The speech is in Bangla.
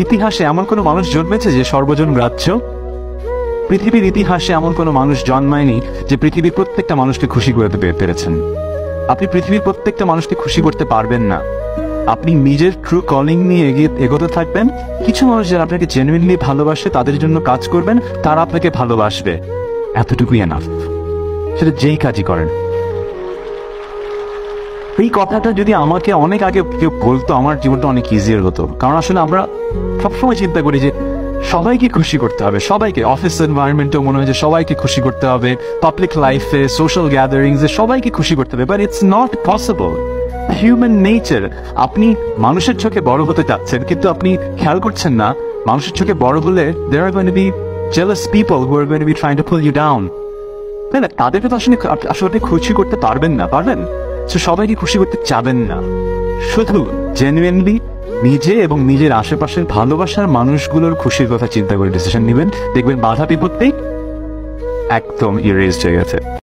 ইতিহাসে এমন কোনো মানুষ জন্মেছে যে সর্বজন গ্রাহ্য? পৃথিবীর ইতিহাসে এমন কোনো মানুষ জন্মায়নি যে পৃথিবীর প্রত্যেকটা মানুষকে খুশি করতে পেরেছেন। আপনি পৃথিবীর প্রত্যেকটা মানুষকে খুশি করতে পারবেন না। আপনি নিজের ট্রু কলিং নিয়ে এগোতে থাকবেন। কিছু মানুষ যারা আপনাকে জেনুইনলি ভালোবাসে তাদের জন্য কাজ করবেন, তারা আপনাকে ভালোবাসবে, এতটুকুই এনাফ। সেটা যেই কাজই করেন। এই কথাটা যদি আমাকে অনেক আগে কেউ বলতো, আমার জীবনটা অনেক ইজিয়ার হতো। কারণ আসলে আমরা সবসময় চিন্তা করি যে সবাইকে খুশি করতে হবে, সবাইকে, অফিস এনভায়রনমেন্টেও মনে হয় যে সবাইকে খুশি করতে হবে, পাবলিক লাইফে, সোশ্যাল গ্যাদারিংসে সবাইকে খুশি করতে হবে, but it's not possible. Human nature. আপনি মানুষের চোখে বড় হতে চাচ্ছেন, কিন্তু আপনি খেয়াল করছেন না মানুষের চোখে বড় হলে there are going to be jealous people who are going to be trying to pull you down। তাই না? তাদেরকে তো আসলে খুশি করতে পারবেন না, পারবেন? তো সবাইকে খুশি করতে চাবেন না। শুধু জেনুইনলি নিজে এবং নিজের আশেপাশের ভালোবাসার মানুষগুলোর খুশির কথা চিন্তা করে ডিসিশন নেবেন, দেখবেন বাধা বিপত্তি একদম ইরেজড হয়ে গেছে।